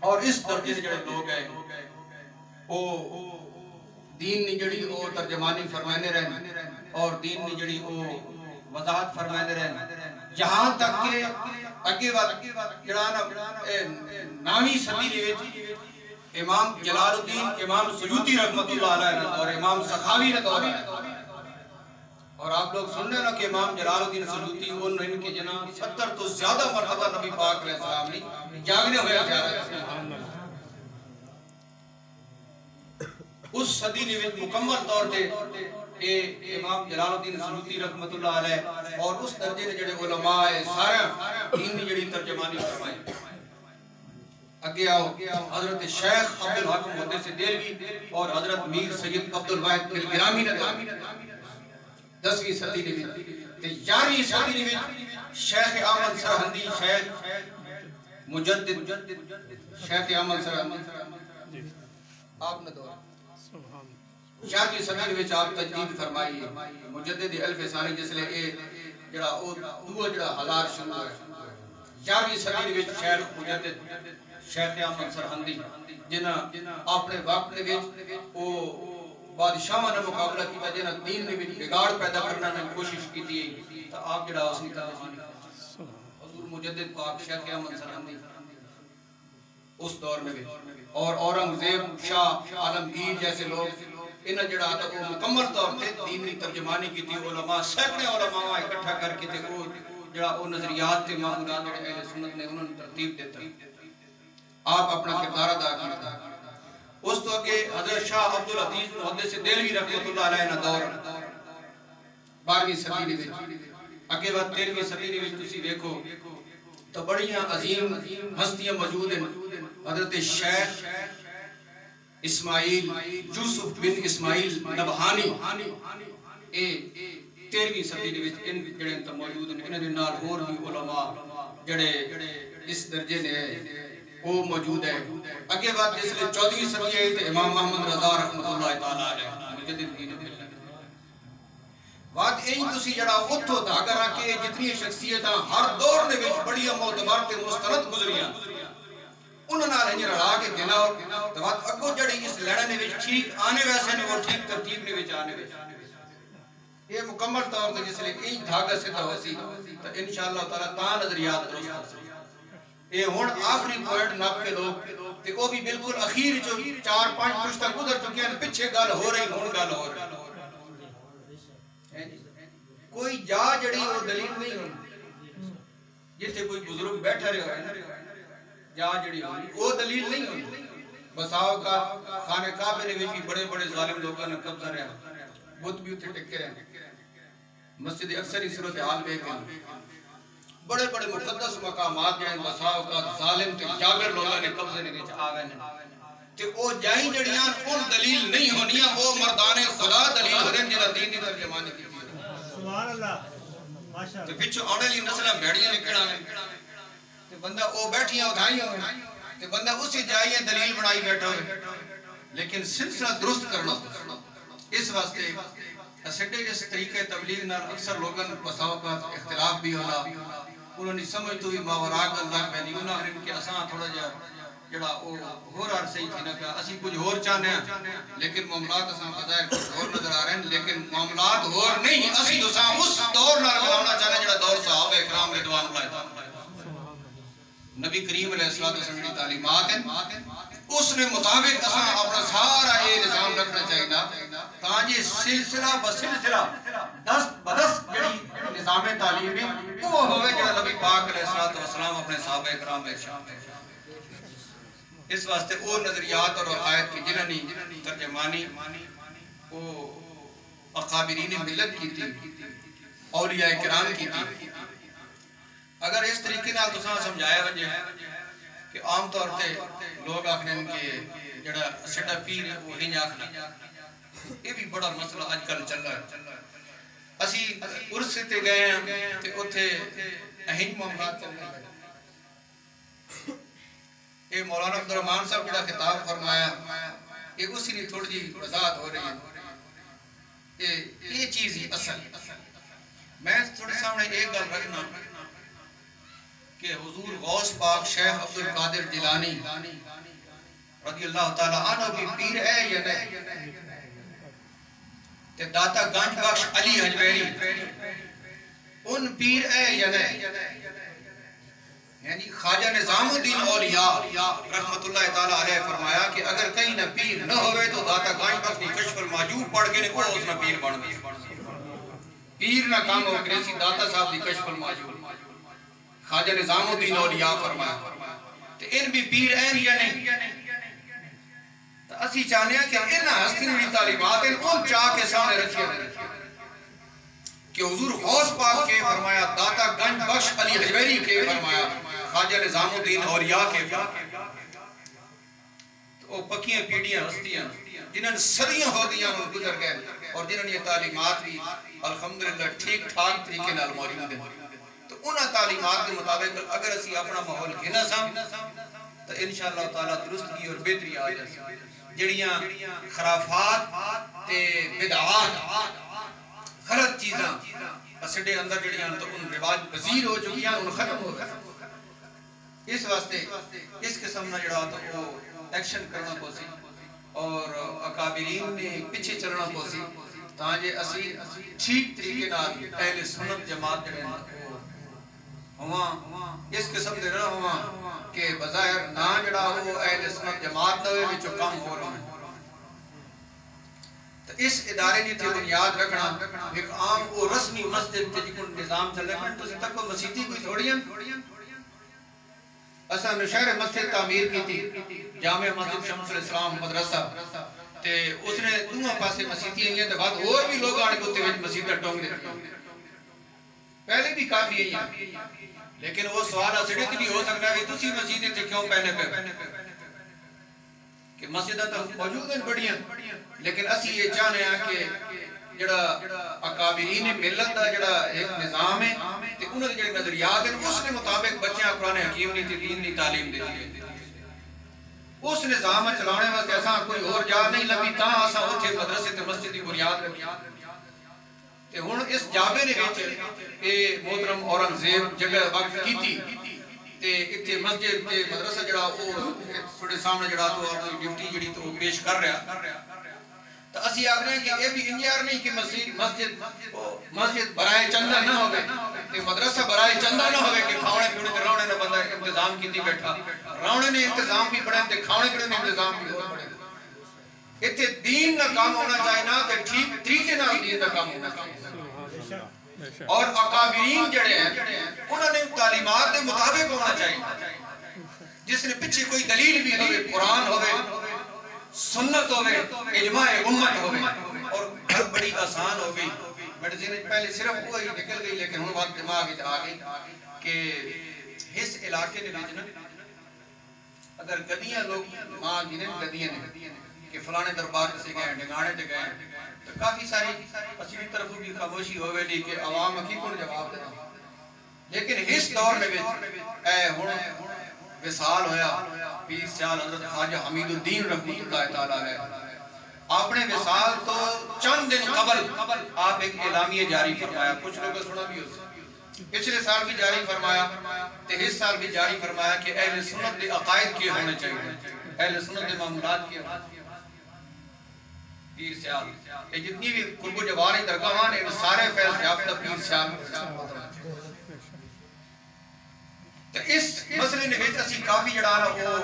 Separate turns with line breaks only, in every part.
اور اس درجے سے جڑے لوگ ہیں وہ دین نے جڑی وہ ترجمانی فرمائنے رہے اور دین نے جڑی وہ وضاحت فرمائنے رہے جہاں تک کہ اگے وقت نامی صدی دے وچ امام جلال الدین امام سیوطی رحمت اللہ علیہ اور امام سخاوی نے دور ہے اور آپ لوگ سن رہے ہیں کہ امام جلال الدین سیوطی ان کے جناب 70 تو زیادہ مرتبہ نبی پاک علیہ السلام نے جاگنے ہوئے زیارت اس صدی نے مکمل طور تے امام جلال الدین سیوطی رحمت اللہ علیہ اور اس درجے نے جڑے علماء سارے دین نے جڑی ترجمانی فرمائی اگے آؤ حضرت شیخ عبدالحق محدث دہلوی اور حضرت میر سید عبدالواحد گرامی نے 10ویں صدی نے تے 11ویں صدی نے شیخ احمد سرہندی شیخ مجدد شیخ احمد سرہندی آپ نے دور 4ویں صدی وچ آپ تجدید فرمائی مجدد الف ثانی جس لے اے جڑا او دو جڑا ہزار شروع ہے 4ویں صدی وچ شیخ مجدد شیخ احمد سرہندی جنہاں اپنے وقت دے وچ او بادشاہاں نے مقابلہ کیتا جنہاں دین نے وچ بگاڑ پیدا کرنا نے کوشش کیتی تو آپ جڑا اس نے کہا حضور مجدد پاک شیخ احمد سرہندی اس دور میں اور اورنگزیب شاہ عالمگیر جیسے لوگ انہاں جڑا تک وہ مکمل طور تے دینی ترجمانی کی تھی علماء سینکڑے علماء اکٹھا کر کے تے وہ جڑا وہ نظریات تے معمولات جڑے اہل سنت نے انہوں نے ترتیب دیتا آپ اپنا کردار ادا کرتا اس تو کہ حضرت شاہ عبدالعزیز محدث دہلوی رحمۃ اللہ علیہ نے دور 12ویں صدی نے اگے بعد 13ویں صدی نے تسی دیکھو تو بڑیاں عظیم ہستیاں موجود ہیں حضرت شیخ اسماعیل یوسف بن اسماعیل نبہانی اے 13ویں صدی دے وچ ان جڑے تے موجود ہیں انہاں دے نال ہور بھی علماء جڑے اس درجے نے وہ موجود ہے اگے بعد جس لئے 14ویں صدی ہے تے امام محمد رضا رحمت اللہ تعالی علیہ مجدد دین ملت بات این تسی جڑا اتھو دھاگا رکھے جتنی شخصیتاں ہر دور دے وچ بڑی معتبر تے مستند گزریاں انہوں نے رہنی رڑا کے دینا اور بات اگو جڑی اس لڑنے وچ ٹھیک آنے ویسے نے وہ ٹھیک ترتیب نے وچ آنے وچ یہ مکمل طور تے جس لئے این دھاگا سے توسی تو انشاءاللہ تعالیٰ تاں نظریات درست یہ ہون آخری پوائنٹ ناب کے لوگ تے وہ بھی بالکل اخیر جو 4-5 پشتہ گزر چکے ہیں پچھے گال ہو رہی ہون گال ہو رہی کوئی جا جڑی وہ دلیل نہیں ہوں جیسے کوئی بزرگ بیٹھا رہے ہوئے جا جڑی وہ دلیل نہیں ہوں بساؤ کا خانہ کعبے نے بھی بڑے بڑے ظالم لوگوں نے قبضہ رہا بت بھی اتھے ٹکے رہے مسجد اکثری صورت حال بے گئے بڑے بڑے مقدس مقامات جائیں بساؤ کا ظالم تے جابر لوگوں نے قبضے نے نیچے آگئے تے او جائیں جڑیاں ان دلیل نہیں ہونیاں وہ مردان خدا دلیل ہو رہے ہیں جنہاں دین نے ترجمانی کی سبحان اللہ تے پچھو آنے لی نسلہ بیڑیاں نکڑا نے تے بندہ او بیٹھیاں ادھائیاں ہوئے تے بندہ اسی جائیں دلیل بنائی بیٹھا ہوئے لیکن سلسلہ درست کرنا اس واسطے اسٹے اس طریقے تبلیغ نال اکثر لوگوں بساؤ کا اختلاف بھی ہونا انہوں نے سمجھ تو ہی ماوراق اللہ میں نہیں انہوں نے ان کے آسان تھوڑا جڑا ہور آر صحیح تھی نہ کہا اسی کچھ ہور چاہنے ہیں لیکن معاملات آسان بظاہر کچھ ہور نظر آ رہے ہیں لیکن معاملات ہور نہیں اسی دوسان اس دور نال بلاؤنا چاہنے جڑا دور صحابہ اکرام رضوان اللہ نبی کریم علیہ السلام کی تعلیمات ہیں اس نے مطابق اساں اپنا سارا یہ نظام رکھنا چاہیے نا تاں یہ سلسلہ بسلسلہ دست بدست جڑی نظام تعلیمی وہ ہوئے کہ نبی پاک علیہ السلام اپنے صحابہ اکرام میں شامل اس واسطے وہ نظریات اور آیت کی جنہاں نے ترجمانی وہ اقابرین ملت کی تھی اولیاء کرام کی تھی اگر اس طریقے نال تساں سمجھایا وجہ کہ عام طور تے لوگ آکھنے ان کے جڑا سٹا پیر وہ ہنج آکھنا یہ بھی بڑا مسئلہ آج کل چل رہا ہے اسی عرص تے گئے ہیں تے اتھے ہنج معاملات چل رہے ہیں یہ مولانا عبدالرحمن صاحب جڑا خطاب فرمایا یہ اسی نے تھوڑی جی وضاحت ہو رہی ہے یہ چیز ہی اصل میں تھوڑے سامنے ایک گل رکھنا کہ حضور غوث پاک شیخ عبد القادر جیلانی رضی اللہ تعالیٰ عنہ بھی پیر ہے یا نہیں؟ تے داتا گنج بخش علی حجویری ان پیر ہے یا نہیں؟ یعنی خواجہ نظام الدین اولیاء رحمت اللہ تعالیٰ علیہ فرمایا کہ اگر کہیں نہ پیر نہ ہوئے تو داتا گنج بخش دی کشف الماجوب پڑھ کے نکو اس نہ پیر بن گئی پیر نہ کام ہو کریسی داتا صاحب دی کشف الماجوب خواجہ نظام الدین اولیاء فرمایا تو ان بھی پیر ہیں یا نہیں؟ تو اسی چاہنے ہیں کہ ان ہستین بھی تعلیمات ان چاہ کے سامنے رکھیا کہ حضور غوث پاک کے فرمایا داتا گنج بخش علی حجویری کے فرمایا خواجہ نظام الدین اولیاء کے تو پکیاں پیڑیاں ہستیاں جنہوں نے صدیاں ہو دیاں وہ گزر گئے اور جنہوں نے یہ تعلیمات بھی الحمدللہ ٹھیک ٹھاک طریقے نال موجود ہیں تو انہاں تعلیمات کے مطابق اگر اسی اپنا ماحول گھنا سام تو انشاءاللہ تعالیٰ درستگی اور بہتری آ جائے جڑیاں خرافات تے بدعات غلط چیزاں اسڈے اندر جڑیاں تو ان رواج پذیر ہو چکیاں ان ختم ہو گئے اس واسطے اس قسم نہ جڑا تو وہ ایکشن کرنا پوسی اور اکابرین نے پیچھے چلنا پوسی تاں جے اسی ٹھیک طریقے نال اہل سنت جماعت جڑے ہواں اس قسم دے نہ ہواں کہ بظاہر نہ جڑا وہ اہل سنت جماعت دے وچوں کم ہو رہا ہے تو اس ادارے دی تے بنیاد رکھنا ایک عام وہ رسمی مسجد تے جکن نظام چل رہا ہے تو سے تک کو مسیتی کوئی تھوڑی ہیں اسا نشہر مسجد تعمیر کی تھی جامع مسجد شمس الاسلام مدرسہ تے اس نے دوہاں پاسے مسیتی ہیں تے بعد اور بھی لوگ آنے کو تے مسجد ٹونگ دیتے پہلے بھی کافی ہیں لیکن وہ سوال اسڑے کہ نہیں ہو سکتا ہے تسی مسجد تے کیوں پہلے پہ کہ مسجدہ تو موجود ہیں بڑیاں لیکن اسی یہ چاہنے ہیں کہ جڑا اکابرین ملت دا جڑا ایک نظام ہے تے انہوں نے جڑے نظریات ہیں اس کے مطابق بچیاں قرآن حکیم نہیں تھی دین نہیں تعلیم دیتی ہے اس نظام چلانے واسطے ایسا کوئی اور جا نہیں لگی تاں ایسا ہوتے مدرسے تے مسجد کی بنیاد رکھی تے ہن اس جابے نے وچ اے محترم اورنگزیب جگہ وقف کیتی تے اتنے مسجد تے مدرسہ جڑا او تھوڑے سامنے جڑا تو اپنی ڈیوٹی جڑی تو پیش کر رہا تو اسی آگ رہے ہیں کہ یہ بھی انجار نہیں کہ مسجد برائے چندہ نہ ہوگئے کہ مدرسہ برائے چندہ نہ ہوگئے کہ کھاؤنے پیونے تے راونے نہ بندہ انتظام کی تھی بیٹھا راونے نے انتظام بھی پڑھیں تے کھاؤنے پیونے نے انتظام بھی اور پڑھیں اتنے دین نہ کام ہونا چاہیے نا کہ ٹھیک طریقے نہ دین نہ کام ہونا چاہیے اور اکابرین جڑے ہیں انہوں نے تعلیمات کے مطابق ہونا چاہیے جس نے پیچھے کوئی دلیل بھی ہوئے قرآن ہوئے سنت ہوئے اجماع امت ہوئے اور گھر بڑی آسان ہو گئی میرے ذہن پہلے صرف وہی نکل گئی لیکن ہن بات دماغ آ گئی کہ اس علاقے میں نا اگر گدیاں لوگ ماں جنہیں گدیاں نے کہ فلانے دربار سے گئے ڈنگانے سے گئے تو کافی ساری اسی بھی طرف بھی خاموشی ہوئے لی کہ عوام حقیقت جواب دینا لیکن اس دور میں اے ہن وصال ہویا 20 سال حضرت خواجہ حمید الدین رحمت اللہ تعالیٰ علیہ آپ نے وصال تو چند دن قبل آپ ایک اعلامیہ جاری فرمایا کچھ لوگوں سنا بھی ہو پچھلے سال بھی جاری فرمایا تے اس سال بھی جاری فرمایا کہ اہل سنت دے عقائد کے ہونے چاہیے اہل سنت دے معمولات کے پیر سیال یہ جتنی بھی قرب و جواری درگاہاں نے سارے فیض یافتہ پیر سیال تو اس مسئلے نے بیچ اسی کافی جڑانا وہ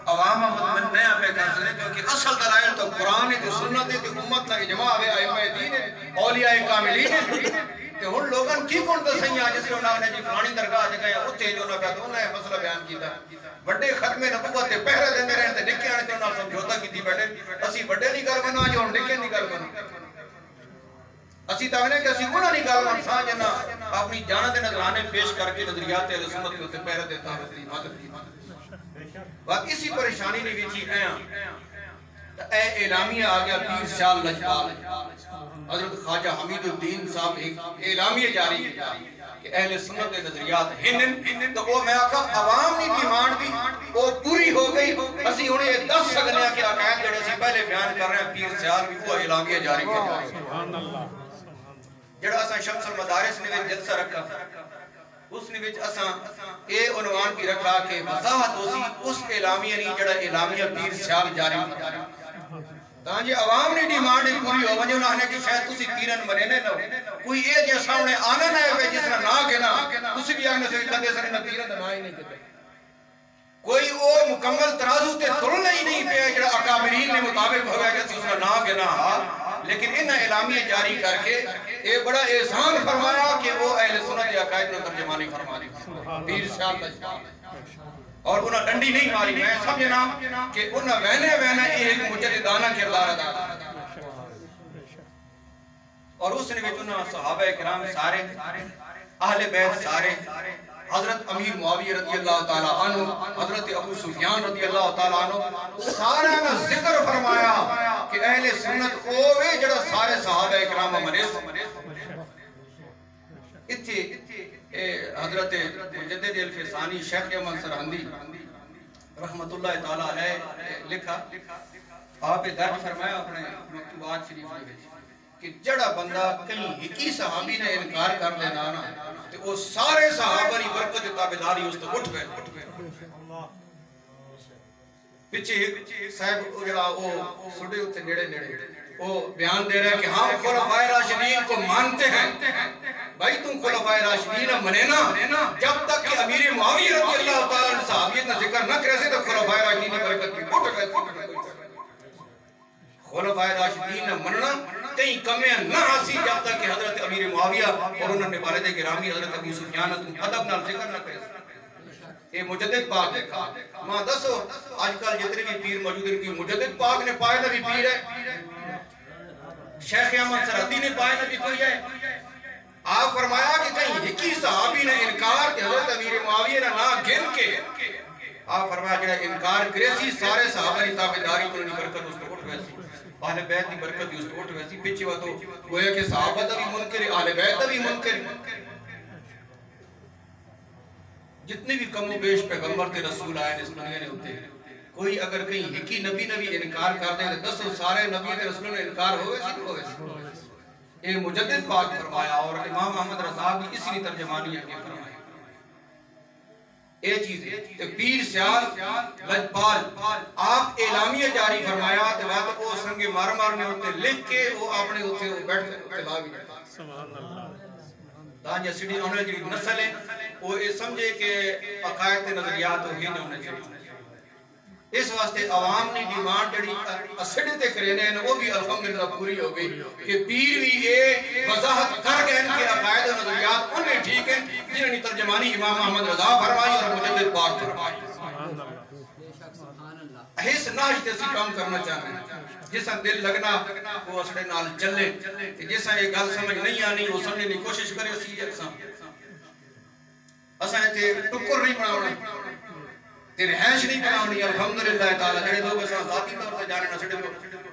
عوام مطمئن نیا پہ کر سکتے کیونکہ اصل دلائل تو قرآن ہے تو سنت ہے تو امت ہے اجماع ہے ائمہ دین ہے اولیاء کاملین ہے تو ہن لوگن کی کون تو صحیح آج اس انہوں نے جی فلانی درگاہ جگہ اتھے جو نہ پہ تو انہوں نے مسئلہ بیان کیتا بڑے ختم نبوت تے پہرے دیندے رہے تے نکے آنے تے انہوں نے سمجھوتا کی تھی بیٹھے اسی بڑے نہیں گل بنا جو ہن نکے نہیں گل بنا اسی تاونے کہ اسی انہوں نہیں گل بنا ساں جنا اپنی جانت نظرانے پیش کر کے نظریات اہل سنت کو تے پہرے دیتا ہے وقت اسی پریشانی نے بھی تھی اے اعلامیہ آگیا پیر سیال لجپال حضرت خواجہ حمید الدین صاحب ایک اعلامیہ جاری کیا کہ اہل سنت کے نظریات ہنن تو وہ میں آقا عوام نہیں ڈیمانڈ بھی وہ پوری ہو گئی اسی انہیں یہ 10 سگنیا کے عقائد جڑے سے پہلے بیان کر رہے ہیں پیر سیال بھی وہ اعلامیہ جاری کیا جڑا اساں شمس المدارس نے جلسہ رکھا اس نے وچ اساں اے عنوان بھی رکھا کہ وضاحت ہوسی اس اعلامیہ نہیں جڑا اعلامیہ پیر سیال جاری تاں جی عوام نے ڈیمانڈ پوری ہو ونجے انہوں نے کہ شاید تسی پیرن منے نے نو کوئی اے جے سامنے آنا نہ ہے جس طرح نہ کہنا تسی بھی آگے سے کدے سر نہ پیرن نہ ہی نہیں کہتے کوئی او مکمل ترازو تے تلنا ہی نہیں پہ جڑا اکابرین نے مطابق ہو گیا کہ اس کا نہ کہنا لیکن انہاں اعلامیہ جاری کر کے اے بڑا احسان فرمایا کہ وہ اہل سنت کے عقائد میں ترجمانی فرما دی پیر سیال لجپال اور انہاں ڈنڈی نہیں ماری میں سمجھنا کہ انہاں وینے ایک مجددانہ کردار ادا اور اس نے وچ انہاں صحابہ کرام سارے اہل بیت سارے حضرت امیر معاویہ رضی اللہ تعالیٰ عنہ حضرت ابو سفیان رضی اللہ تعالیٰ عنہ سارے کا ذکر فرمایا کہ اہل سنت اوے جڑا سارے صحابہ کرام مریض اتھے حضرت مجدد الفسانی شیخ احمد سرہندی رحمت اللہ تعالیٰ علیہ لکھا آپ درج فرمایا اپنے مکتوبات شریف میں کہ جڑا بندہ کہیں ہکی صحابی نے انکار کر دینا نا تو وہ سارے صحابہ نے برکت تابعداری اس تو اٹھ گئے پیچھے صاحب جڑا وہ سڑے ہوتے نیڑے وہ بیان دے رہے ہیں کہ ہم خلفائے راشدین کو مانتے ہیں بھائی تم خلفائے راشدین منے نا جب تک کہ امیر معاویہ رضی اللہ تعالیٰ عنہ صحابیت نہ ذکر نہ کرے سے تو خلفائے راشدین کی برکت بھی اٹھ گئے خلفائے راشدین مننا کہیں کمیاں نہ حاصل جب تک کہ حضرت امیر معاویہ اور انہوں نے والد گرامی حضرت ابو سفیان ادب نال ذکر نہ کرے یہ مجدد پاک دیکھا ماں دسو آج کل جتنے بھی پیر موجود ہیں کہ مجدد پاک نے پائے نبی پیر ہے شیخ احمد سرہندی نے پائے نبی کوئی ہے آپ فرمایا کہ کہیں ہکی صحابی نے انکار کہ حضرت امیر معاویہ نے نہ گن کے آپ فرمایا جڑا انکار کرے سی سارے صحابہ نے تابعداری کو نہیں برکت اس کو اٹھ ویسی اہل بیت کی برکت اس کو اٹھ ویسی پیچھے وہ تو گویا کہ صحابہ دا بھی منکر اہل بیت دا بھی منکر جتنے بھی کم و بیش پیغمبر تے رسول آئے اس دنیا نے ہوتے ہیں کوئی اگر کہیں ہکی نبی انکار کر دے تو دسو سارے نبی تے رسولوں نے انکار ہوئے سی ہوئے سی یہ مجدد پاک فرمایا اور امام محمد رضا بھی اسی ترجمانی ہے کہ فرمایا اے چیز ہے پیر سیال لجپال آپ اعلامیہ جاری فرمایا تو وقت وہ سنگ مارمار نے ہوتے لکھ کے وہ اپنے ہوتے بیٹھ کے لا بھی جاتا سبحان اللہ تاں سیڈی انہوں نے نسل ہے وہ یہ سمجھے کہ عقائد نظریات ہو ہی نہیں چاہیے اس واسطے عوام نے ڈیمانڈ جڑی اسڑے تے کرینے ہیں وہ بھی الحمدللہ پوری ہو گئی کہ پیر بھی یہ وضاحت کر گئے ان کے عقائد و نظریات انہیں ٹھیک ہیں جنہوں نے ترجمانی امام محمد رضا فرمائی اور مجدد پاک فرمائی احس ناش تیسی کام کرنا چاہتے ہیں جیسا دل لگنا وہ اسڑے نال چلے جیسا یہ گل سمجھ نہیں آنی وہ سمجھنے کی کوشش کرے اسی یکساں اساں تے ٹکر نہیں بناونا تے رہائش نہیں بناونی الحمدللہ تعالی جڑے لوگ اساں ذاتی طور تے جانے نہ سٹے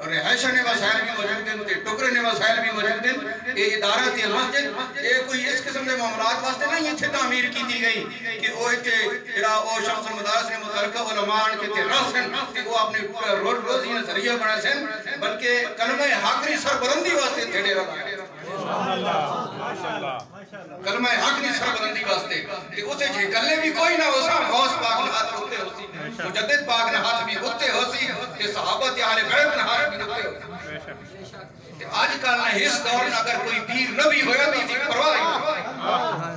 رہائش نے وسائل بھی موجود ہیں تے ٹکرے نے وسائل بھی موجود ہیں یہ ادارہ تے مسجد یہ کوئی اس قسم دے معاملات واسطے نہیں ایتھے تعمیر کیتی گئی کہ او ایتھے جڑا او شمس المدارس نے متعلقہ علماء کے تے رسن تے وہ اپنے روزی کا ذریعہ بنا سن بلکہ کلمہ حق کی سربلندی واسطے تے ڈیرا لایا ماشاءاللہ کلمہ حق کی سربلندی واسطے تے اسے جے گلے بھی کوئی نہ ہوسا غوث پاک نے ہاتھ ہوتے ہوسی مجدد پاک نے ہاتھ بھی ہوتے ہوسی کہ صحابہ تے اہل بیت نے ہاتھ بھی ہوتے ہوسی آج کل نے اس دور میں اگر کوئی پیر نبی ہویا تو اسی پرواہ ہی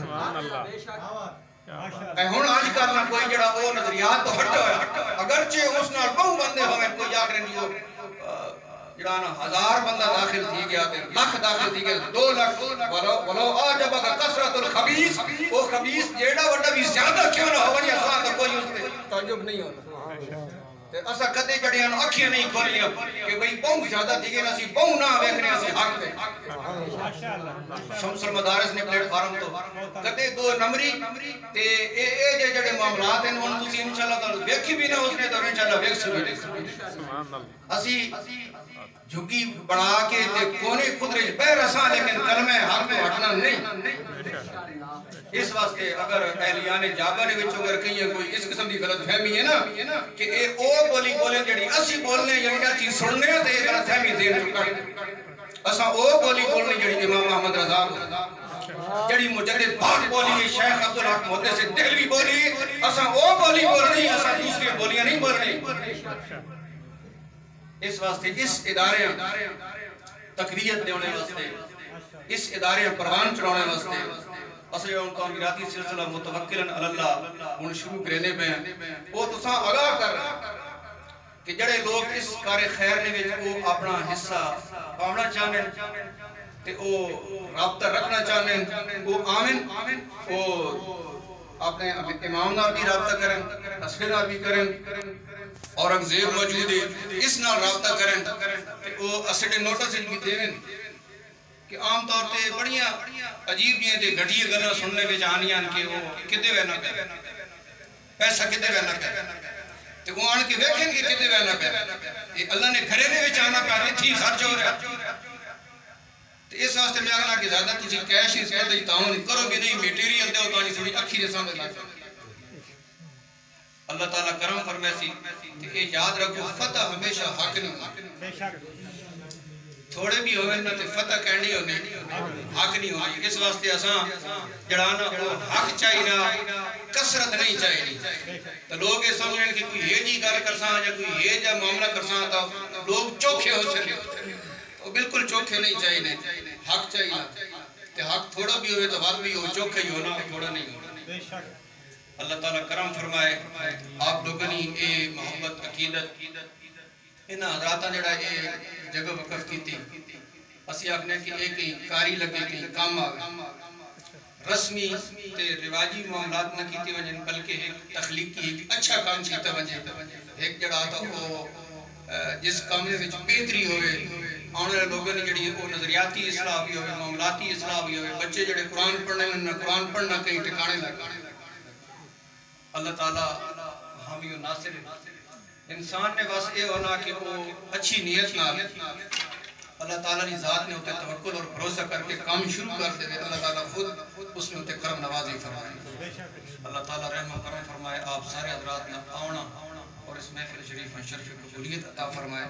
سبحان اللہ ہن آج کل نہ کوئی جڑا وہ نظریات تو ہٹ ہویا اگرچہ اس نال بہو بندے ہوئے کوئی آخر نہیں ہو جڑانا 1000 بندہ داخل تھی گیا تے لاکھ داخل تھی گیا 2 لاکھ ولو آجب اگر کثرت الخبیث وہ خبیث جیڑا وڈا بھی زیادہ کیوں نہ ہو ونیا اساں دا کوئی اس تے تعجب نہیں ہونا تے اساں کدے جڑیاں اکھیاں نہیں کھولیاں کہ بھئی بہت زیادہ تھی گئے اسی بہو نہ ویکھنے اسی حق تے ماشاءاللہ شمس المدارس نے پلیٹ فارم تو کدے 2 نمبری تے اے جڑے معاملات ہیں ان تسی انشاءاللہ تعالی ویکھی بھی نہ اس نے تو انشاءاللہ ویکھ سکے سبحان اللہ اسی جھگی بڑھا کے تے کونے خدرے بے رساں لیکن کلمہ حق تو ہٹنا نہیں اس واسطے اگر اہلیان جابہ نے وچ اگر کہیں کوئی اس قسم دی غلط فہمی ہے نا کہ اے او بولی بولے جڑی اسی بولنے یا کیا چیز سننے تے غلط فہمی دین چکا اساں او بولی بولنے جڑی امام محمد رضا جڑی مجدد پاک بولی ہے شیخ عبدالحق محدث دہلوی بولی ہے اساں وہ بولی بول رہی ہیں اساں دوسری بولیاں نہیں بول رہی اس واسطے اس ادارے تقویت دینے واسطے اس ادارے پروان چڑھانے واسطے اصلی ان تعمیراتی سلسلہ متوکلن اللہ ان شروع کرنے پہ ہیں وہ تو ساں آگاہ کر رہا کہ جڑے لوگ اس کار خیر نے وہ اپنا حصہ پاؤنا چاہنے تے وہ رابطہ رکھنا چاہنے وہ آمن وہ اپنے امام نال بھی رابطہ کریں اسکر نال بھی کریں اورنگزیب موجود ہے اس نال رابطہ کریں وہ اسڈے نوٹس بھی دیں کہ عام طور تے بڑیاں عجیب جیئے تے گھٹیے گلہ سننے کے جانیاں کہ وہ کتے وینا پہ پیسہ کتے وینا پہ تے وہ آن کے ویکھیں کہ کتے وینا پہ اللہ نے گھرے نے وچ آنا پہ تھی خرچ ہو رہا تے اس واسطے میں آگنا کہ زیادہ تجھے کیش اس وقت تعاون کرو گے نہیں میٹیریل دے ہوتا نہیں سوڑی اکھی دے سامنے لگا اللہ تعالیٰ کرم فرمائے سی کہ یاد رکھو فتح ہمیشہ حق نہیں تھوڑے بھی ہوئے نہ تے فتح کہنی ہونے حق نہیں ہونے اس واسطے اساں جڑانا حق چاہینا کسرت نہیں چاہیے تو لوگ یہ سمجھیں کہ کوئی یہ جی گال کرساں یا کوئی یہ جا معاملہ کرساں تو لوگ چوکھے ہو سکے وہ بالکل چوکھے نہیں چاہیے حق چاہیے تے حق تھوڑا بھی ہوئے تو بات بھی ہو چوکھے ہی ہونا تھوڑا نہیں ہونا اللہ تعالیٰ کرم فرمائے آپ لوگوں نے اے محبت عقیدت انہاں حضراتاں جڑا اے جگہ وقف کی تھی اسی آگنے کہ ایک کاری لگے کہ کام آگے رسمی تے رواجی معاملات نہ کیتے وجن بلکہ ایک تخلیقی ایک اچھا کام کیتے وجن ایک جڑا تھا وہ جس کام میں بہتری ہوئے آنے لوگوں نے جڑی وہ نظریاتی اصلاح بھی ہوئے معاملاتی اصلاح بھی ہوئے بچے جڑے قرآن پڑھنے میں نہ قرآن پڑھنا کہیں ٹکانے لگا اللہ تعالیٰ حامی و ناصر انسان نے بس یہ ہونا کہ وہ اچھی نیت نہ اللہ تعالیٰ نے ذات نے ہوتے توکل اور بھروسہ کر کے کام شروع کر دے اللہ تعالیٰ خود اس میں ہوتے کرم نوازی فرمائے اللہ تعالیٰ رحم و کرم فرمائے آپ سارے حضرات نے آونا اور اس محفل شریف و شرف قبولیت عطا فرمائے